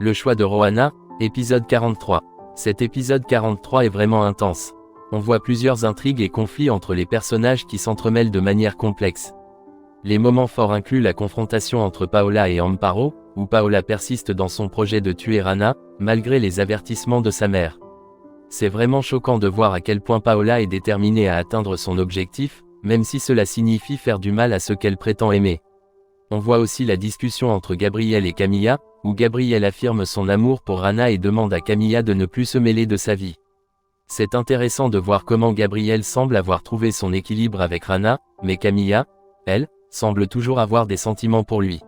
Le choix de Rohanna, épisode 43. Cet épisode 43 est vraiment intense. On voit plusieurs intrigues et conflits entre les personnages qui s'entremêlent de manière complexe. Les moments forts incluent la confrontation entre Paola et Amparo, où Paola persiste dans son projet de tuer Rana, malgré les avertissements de sa mère. C'est vraiment choquant de voir à quel point Paola est déterminée à atteindre son objectif, même si cela signifie faire du mal à ceux qu'elle prétend aimer. On voit aussi la discussion entre Gabriel et Camilla, où Gabriel affirme son amour pour Rana et demande à Camilla de ne plus se mêler de sa vie. C'est intéressant de voir comment Gabriel semble avoir trouvé son équilibre avec Rana, mais Camilla, elle, semble toujours avoir des sentiments pour lui.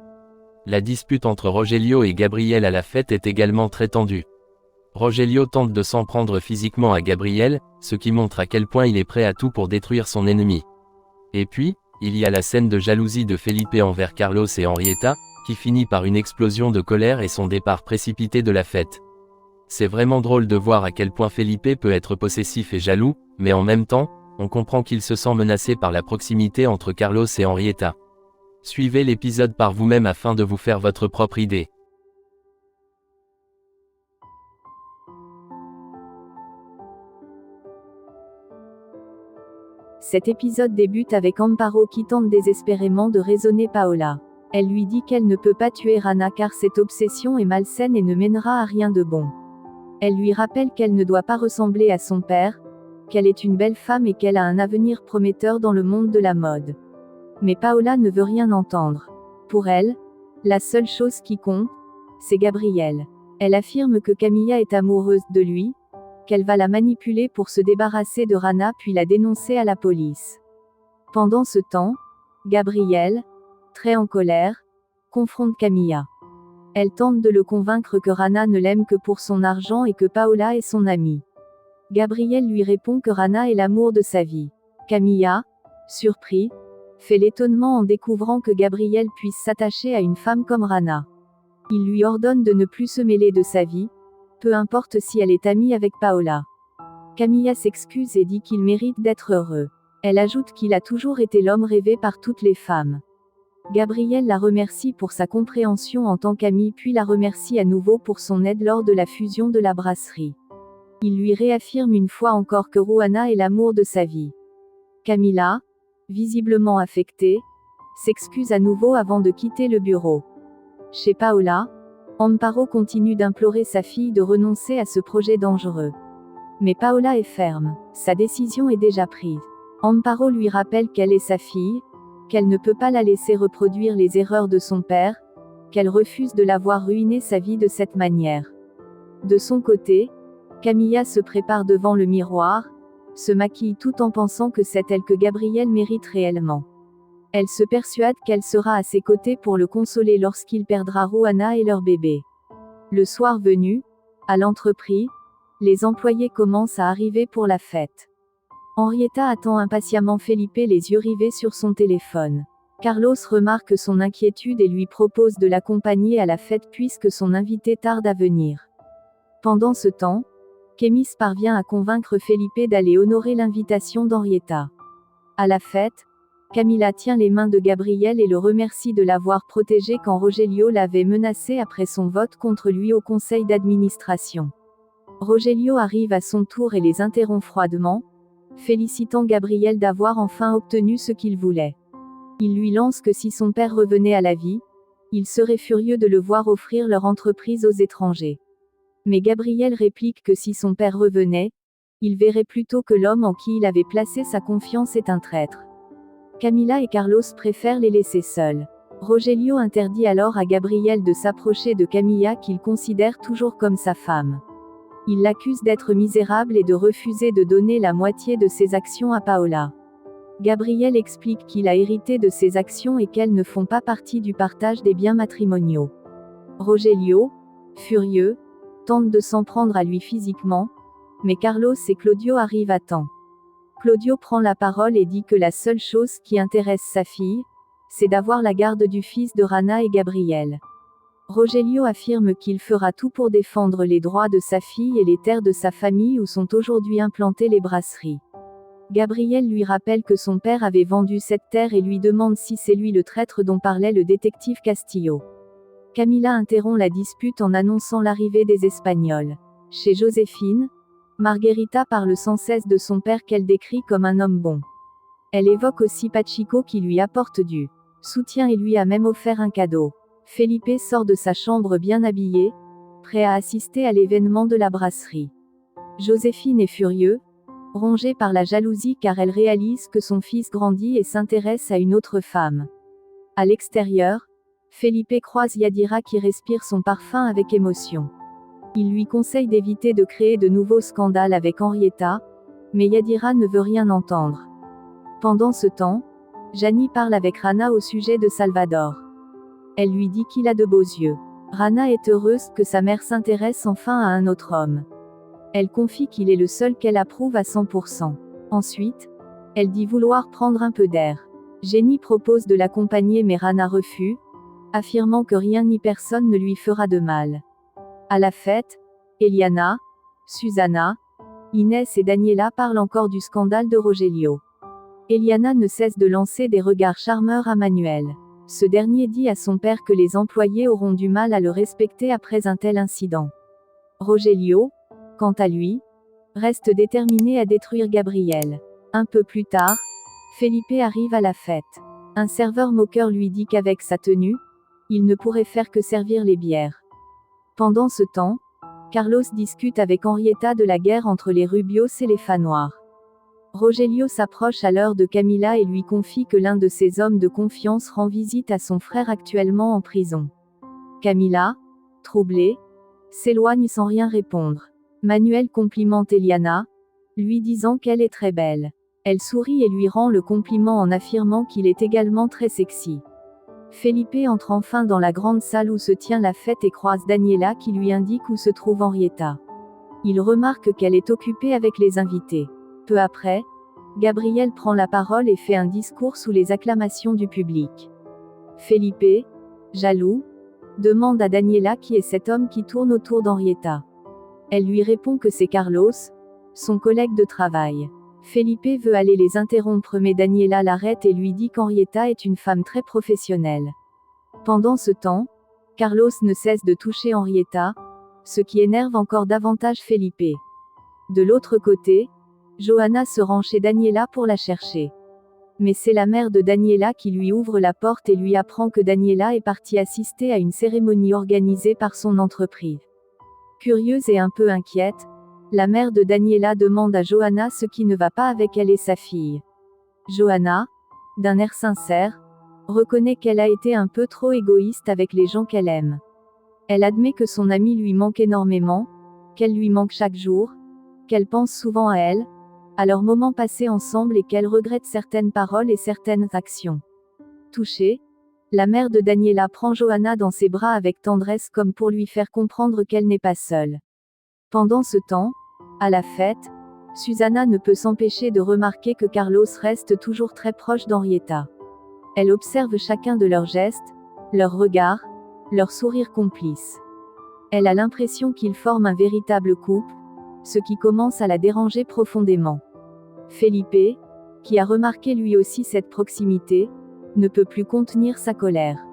La dispute entre Rogelio et Gabriel à la fête est également très tendue. Rogelio tente de s'en prendre physiquement à Gabriel, ce qui montre à quel point il est prêt à tout pour détruire son ennemi. Et puis, il y a la scène de jalousie de Felipe envers Carlos et Henrietta, qui finit par une explosion de colère et son départ précipité de la fête. C'est vraiment drôle de voir à quel point Felipe peut être possessif et jaloux, mais en même temps, on comprend qu'il se sent menacé par la proximité entre Carlos et Henrietta. Suivez l'épisode par vous-même afin de vous faire votre propre idée. Cet épisode débute avec Amparo qui tente désespérément de raisonner Paola. Elle lui dit qu'elle ne peut pas tuer Rana car cette obsession est malsaine et ne mènera à rien de bon. Elle lui rappelle qu'elle ne doit pas ressembler à son père, qu'elle est une belle femme et qu'elle a un avenir prometteur dans le monde de la mode. Mais Paola ne veut rien entendre. Pour elle, la seule chose qui compte, c'est Gabriel. Elle affirme que Camilla est amoureuse de lui, qu'elle va la manipuler pour se débarrasser de Rana puis la dénoncer à la police. Pendant ce temps, Gabriel, très en colère, confronte Camilla. Elle tente de le convaincre que Rana ne l'aime que pour son argent et que Paola est son amie. Gabriel lui répond que Rana est l'amour de sa vie. Camilla, surpris, fait l'étonnement en découvrant que Gabriel puisse s'attacher à une femme comme Rana. Il lui ordonne de ne plus se mêler de sa vie, peu importe si elle est amie avec Paola. Camilla s'excuse et dit qu'il mérite d'être heureux. Elle ajoute qu'il a toujours été l'homme rêvé par toutes les femmes. Gabriel la remercie pour sa compréhension en tant qu'amie puis la remercie à nouveau pour son aide lors de la fusion de la brasserie. Il lui réaffirme une fois encore que Rohanna est l'amour de sa vie. Camilla, visiblement affectée, s'excuse à nouveau avant de quitter le bureau. Chez Paola, Amparo continue d'implorer sa fille de renoncer à ce projet dangereux. Mais Paola est ferme, sa décision est déjà prise. Amparo lui rappelle qu'elle est sa fille, qu'elle ne peut pas la laisser reproduire les erreurs de son père, qu'elle refuse de la voir ruiner sa vie de cette manière. De son côté, Camilla se prépare devant le miroir, se maquille tout en pensant que c'est elle que Gabriel mérite réellement. Elle se persuade qu'elle sera à ses côtés pour le consoler lorsqu'il perdra Rohanna et leur bébé. Le soir venu, à l'entreprise, les employés commencent à arriver pour la fête. Henrietta attend impatiemment Felipe les yeux rivés sur son téléphone. Carlos remarque son inquiétude et lui propose de l'accompagner à la fête puisque son invité tarde à venir. Pendant ce temps, Kemis parvient à convaincre Felipe d'aller honorer l'invitation d'Henrietta. À la fête, Camilla tient les mains de Gabriel et le remercie de l'avoir protégé quand Rogelio l'avait menacé après son vote contre lui au conseil d'administration. Rogelio arrive à son tour et les interrompt froidement, félicitant Gabriel d'avoir enfin obtenu ce qu'il voulait. Il lui lance que si son père revenait à la vie, il serait furieux de le voir offrir leur entreprise aux étrangers. Mais Gabriel réplique que si son père revenait, il verrait plutôt que l'homme en qui il avait placé sa confiance est un traître. Camilla et Carlos préfèrent les laisser seuls. Rogelio interdit alors à Gabriel de s'approcher de Camilla qu'il considère toujours comme sa femme. Il l'accuse d'être misérable et de refuser de donner la moitié de ses actions à Paola. Gabriel explique qu'il a hérité de ses actions et qu'elles ne font pas partie du partage des biens matrimoniaux. Rogelio, furieux, tente de s'en prendre à lui physiquement, mais Carlos et Claudio arrivent à temps. Claudio prend la parole et dit que la seule chose qui intéresse sa fille, c'est d'avoir la garde du fils de Rana et Gabriel. Rogelio affirme qu'il fera tout pour défendre les droits de sa fille et les terres de sa famille où sont aujourd'hui implantées les brasseries. Gabriel lui rappelle que son père avait vendu cette terre et lui demande si c'est lui le traître dont parlait le détective Castillo. Camila interrompt la dispute en annonçant l'arrivée des Espagnols. Chez Joséphine, Margarita parle sans cesse de son père qu'elle décrit comme un homme bon. Elle évoque aussi Pachico qui lui apporte du soutien et lui a même offert un cadeau. Felipe sort de sa chambre bien habillé, prêt à assister à l'événement de la brasserie. Joséphine est furieuse, rongée par la jalousie car elle réalise que son fils grandit et s'intéresse à une autre femme. À l'extérieur, Felipe croise Yadira qui respire son parfum avec émotion. Il lui conseille d'éviter de créer de nouveaux scandales avec Henrietta, mais Yadira ne veut rien entendre. Pendant ce temps, Jani parle avec Rana au sujet de Salvador. Elle lui dit qu'il a de beaux yeux. Rana est heureuse que sa mère s'intéresse enfin à un autre homme. Elle confie qu'il est le seul qu'elle approuve à 100%. Ensuite, elle dit vouloir prendre un peu d'air. Jenny propose de l'accompagner mais Rana refuse, affirmant que rien ni personne ne lui fera de mal. À la fête, Eliana, Susana, Inès et Daniela parlent encore du scandale de Rogelio. Eliana ne cesse de lancer des regards charmeurs à Manuel. Ce dernier dit à son père que les employés auront du mal à le respecter après un tel incident. Rogelio, quant à lui, reste déterminé à détruire Gabriel. Un peu plus tard, Felipe arrive à la fête. Un serveur moqueur lui dit qu'avec sa tenue, il ne pourrait faire que servir les bières. Pendant ce temps, Carlos discute avec Henrietta de la guerre entre les Rubios et les Fanoirs. Rogelio s'approche alors de Camila et lui confie que l'un de ses hommes de confiance rend visite à son frère actuellement en prison. Camila, troublée, s'éloigne sans rien répondre. Manuel complimente Eliana, lui disant qu'elle est très belle. Elle sourit et lui rend le compliment en affirmant qu'il est également très sexy. Felipe entre enfin dans la grande salle où se tient la fête et croise Daniela qui lui indique où se trouve Henrietta. Il remarque qu'elle est occupée avec les invités. Peu après, Gabriel prend la parole et fait un discours sous les acclamations du public. Felipe, jaloux, demande à Daniela qui est cet homme qui tourne autour d'Henrietta. Elle lui répond que c'est Carlos, son collègue de travail. Felipe veut aller les interrompre mais Daniela l'arrête et lui dit qu'Henrietta est une femme très professionnelle. Pendant ce temps, Carlos ne cesse de toucher Henrietta, ce qui énerve encore davantage Felipe. De l'autre côté, Johanna se rend chez Daniela pour la chercher. Mais c'est la mère de Daniela qui lui ouvre la porte et lui apprend que Daniela est partie assister à une cérémonie organisée par son entreprise. Curieuse et un peu inquiète, la mère de Daniela demande à Johanna ce qui ne va pas avec elle et sa fille. Johanna, d'un air sincère, reconnaît qu'elle a été un peu trop égoïste avec les gens qu'elle aime. Elle admet que son amie lui manque énormément, qu'elle lui manque chaque jour, qu'elle pense souvent à elle, à leurs moments passés ensemble et qu'elle regrette certaines paroles et certaines actions. Touchée, la mère de Daniela prend Johanna dans ses bras avec tendresse comme pour lui faire comprendre qu'elle n'est pas seule. Pendant ce temps, à la fête, Susana ne peut s'empêcher de remarquer que Carlos reste toujours très proche d'Henrietta. Elle observe chacun de leurs gestes, leurs regards, leurs sourires complices. Elle a l'impression qu'ils forment un véritable couple, ce qui commence à la déranger profondément. Felipe, qui a remarqué lui aussi cette proximité, ne peut plus contenir sa colère.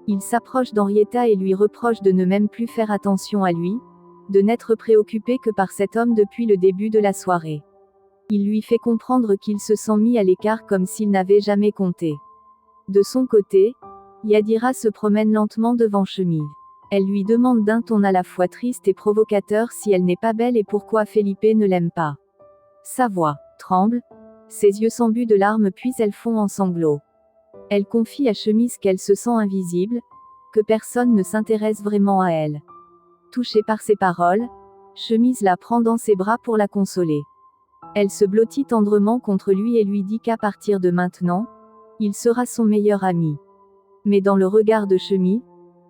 Il s'approche d'Henrietta et lui reproche de ne même plus faire attention à lui, de n'être préoccupé que par cet homme depuis le début de la soirée. Il lui fait comprendre qu'il se sent mis à l'écart comme s'il n'avait jamais compté. De son côté, Yadira se promène lentement devant Chemise. Elle lui demande d'un ton à la fois triste et provocateur si elle n'est pas belle et pourquoi Felipe ne l'aime pas. Sa voix tremble, ses yeux s'embuent de larmes puis elle fond en sanglots. Elle confie à Chemise qu'elle se sent invisible, que personne ne s'intéresse vraiment à elle. Touchée par ses paroles, Chemise la prend dans ses bras pour la consoler. Elle se blottit tendrement contre lui et lui dit qu'à partir de maintenant, il sera son meilleur ami. Mais dans le regard de Chemise,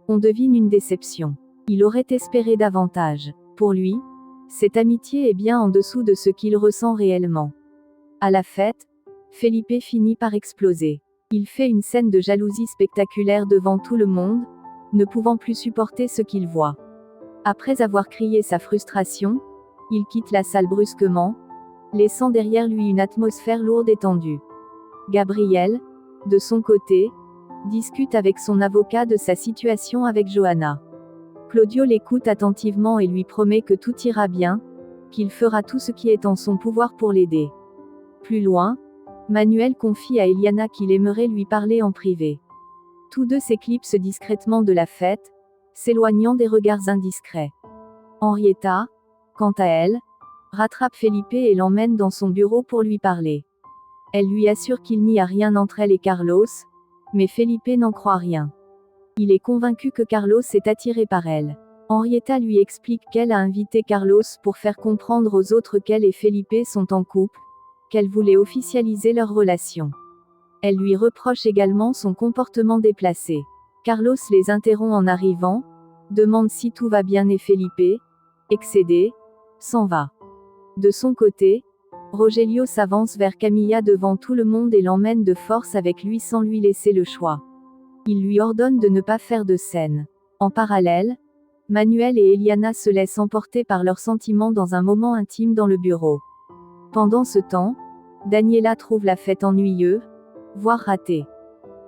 on devine une déception. Il aurait espéré davantage. Pour lui, cette amitié est bien en dessous de ce qu'il ressent réellement. À la fête, Felipe finit par exploser. Il fait une scène de jalousie spectaculaire devant tout le monde, ne pouvant plus supporter ce qu'il voit. Après avoir crié sa frustration, il quitte la salle brusquement, laissant derrière lui une atmosphère lourde et tendue. Gabriel, de son côté, discute avec son avocat de sa situation avec Johanna. Claudio l'écoute attentivement et lui promet que tout ira bien, qu'il fera tout ce qui est en son pouvoir pour l'aider. Plus loin, Manuel confie à Eliana qu'il aimerait lui parler en privé. Tous deux s'éclipsent discrètement de la fête, s'éloignant des regards indiscrets. Henrietta, quant à elle, rattrape Felipe et l'emmène dans son bureau pour lui parler. Elle lui assure qu'il n'y a rien entre elle et Carlos, mais Felipe n'en croit rien. Il est convaincu que Carlos est attiré par elle. Henrietta lui explique qu'elle a invité Carlos pour faire comprendre aux autres qu'elle et Felipe sont en couple, qu'elle voulait officialiser leur relation. Elle lui reproche également son comportement déplacé. Carlos les interrompt en arrivant, demande si tout va bien et Felipe, excédé, s'en va. De son côté, Rogelio s'avance vers Camilla devant tout le monde et l'emmène de force avec lui sans lui laisser le choix. Il lui ordonne de ne pas faire de scène. En parallèle, Manuel et Eliana se laissent emporter par leurs sentiments dans un moment intime dans le bureau. Pendant ce temps, Daniela trouve la fête ennuyeuse, voire ratée.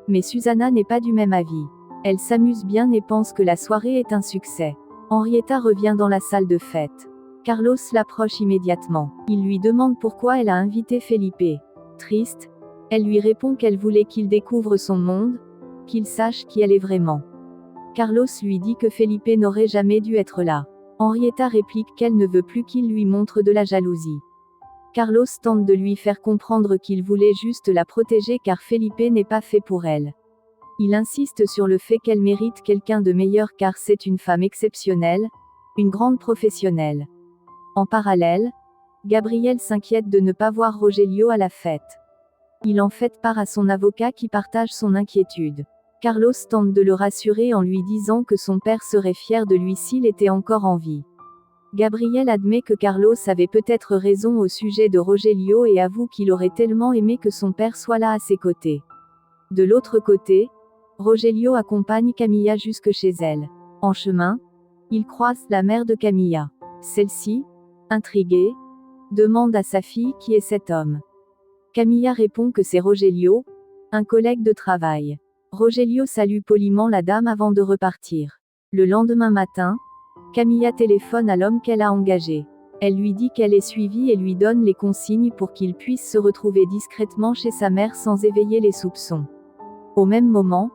Mais Susana n'est pas du même avis. Elle s'amuse bien et pense que la soirée est un succès. Henrietta revient dans la salle de fête. Carlos l'approche immédiatement. Il lui demande pourquoi elle a invité Felipe. Triste, elle lui répond qu'elle voulait qu'il découvre son monde, qu'il sache qui elle est vraiment. Carlos lui dit que Felipe n'aurait jamais dû être là. Henrietta réplique qu'elle ne veut plus qu'il lui montre de la jalousie. Carlos tente de lui faire comprendre qu'il voulait juste la protéger car Felipe n'est pas fait pour elle. Il insiste sur le fait qu'elle mérite quelqu'un de meilleur car c'est une femme exceptionnelle, une grande professionnelle. En parallèle, Gabriel s'inquiète de ne pas voir Rogelio à la fête. Il en fait part à son avocat qui partage son inquiétude. Carlos tente de le rassurer en lui disant que son père serait fier de lui s'il était encore en vie. Gabriel admet que Carlos avait peut-être raison au sujet de Rogelio et avoue qu'il aurait tellement aimé que son père soit là à ses côtés. De l'autre côté, Rogelio accompagne Camilla jusque chez elle. En chemin, il croise la mère de Camilla. Celle-ci, intriguée, demande à sa fille qui est cet homme. Camilla répond que c'est Rogelio, un collègue de travail. Rogelio salue poliment la dame avant de repartir. Le lendemain matin, Camilla téléphone à l'homme qu'elle a engagé. Elle lui dit qu'elle est suivie et lui donne les consignes pour qu'il puisse se retrouver discrètement chez sa mère sans éveiller les soupçons. Au même moment,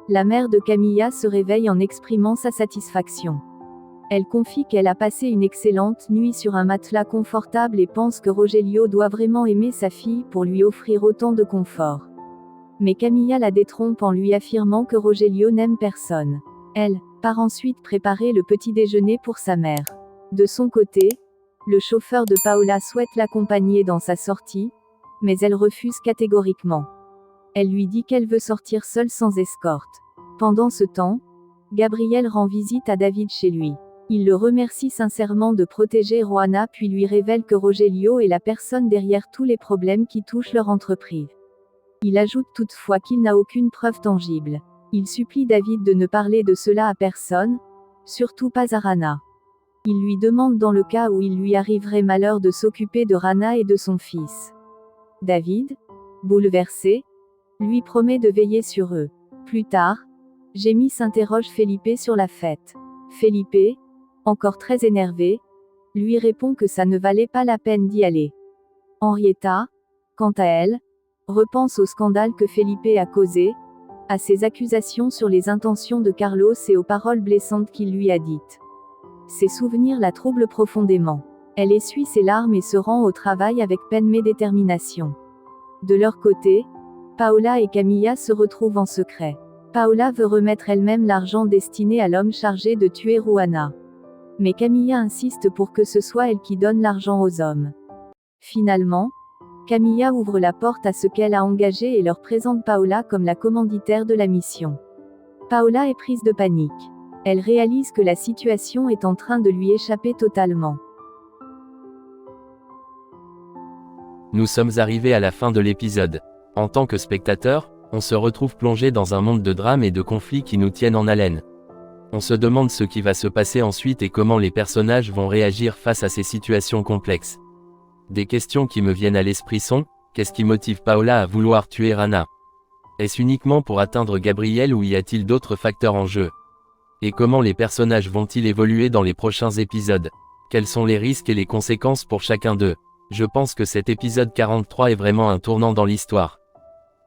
la mère de Camilla se réveille en exprimant sa satisfaction. Elle confie qu'elle a passé une excellente nuit sur un matelas confortable et pense que Rogelio doit vraiment aimer sa fille pour lui offrir autant de confort. Mais Camilla la détrompe en lui affirmant que Rogelio n'aime personne. Elle part ensuite préparer le petit déjeuner pour sa mère. De son côté, le chauffeur de Paola souhaite l'accompagner dans sa sortie, mais elle refuse catégoriquement. Elle lui dit qu'elle veut sortir seule sans escorte. Pendant ce temps, Gabriel rend visite à David chez lui. Il le remercie sincèrement de protéger Juana puis lui révèle que Rogelio est la personne derrière tous les problèmes qui touchent leur entreprise. Il ajoute toutefois qu'il n'a aucune preuve tangible. Il supplie David de ne parler de cela à personne, surtout pas à Rana. Il lui demande dans le cas où il lui arriverait malheur de s'occuper de Rana et de son fils. David, bouleversé, lui promet de veiller sur eux. Plus tard, Jamie s'interroge Felipe sur la fête. Felipe, encore très énervé, lui répond que ça ne valait pas la peine d'y aller. Henrietta, quant à elle, repense au scandale que Felipe a causé, à ses accusations sur les intentions de Carlos et aux paroles blessantes qu'il lui a dites. Ces souvenirs la troublent profondément. Elle essuie ses larmes et se rend au travail avec peine mais détermination. De leur côté, Paola et Camilla se retrouvent en secret. Paola veut remettre elle-même l'argent destiné à l'homme chargé de tuer Juana. Mais Camilla insiste pour que ce soit elle qui donne l'argent aux hommes. Finalement, Camilla ouvre la porte à ce qu'elle a engagé et leur présente Paola comme la commanditaire de la mission. Paola est prise de panique. Elle réalise que la situation est en train de lui échapper totalement. Nous sommes arrivés à la fin de l'épisode. En tant que spectateur, on se retrouve plongé dans un monde de drames et de conflits qui nous tiennent en haleine. On se demande ce qui va se passer ensuite et comment les personnages vont réagir face à ces situations complexes. Des questions qui me viennent à l'esprit sont, qu'est-ce qui motive Paola à vouloir tuer Rana? Est-ce uniquement pour atteindre Gabriel ou y a-t-il d'autres facteurs en jeu? Et comment les personnages vont-ils évoluer dans les prochains épisodes? Quels sont les risques et les conséquences pour chacun d'eux? Je pense que cet épisode 43 est vraiment un tournant dans l'histoire.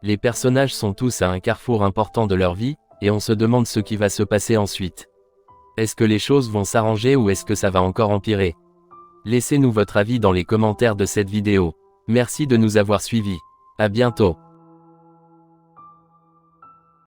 Les personnages sont tous à un carrefour important de leur vie, et on se demande ce qui va se passer ensuite. Est-ce que les choses vont s'arranger ou est-ce que ça va encore empirer? Laissez-nous votre avis dans les commentaires de cette vidéo. Merci de nous avoir suivis. À bientôt.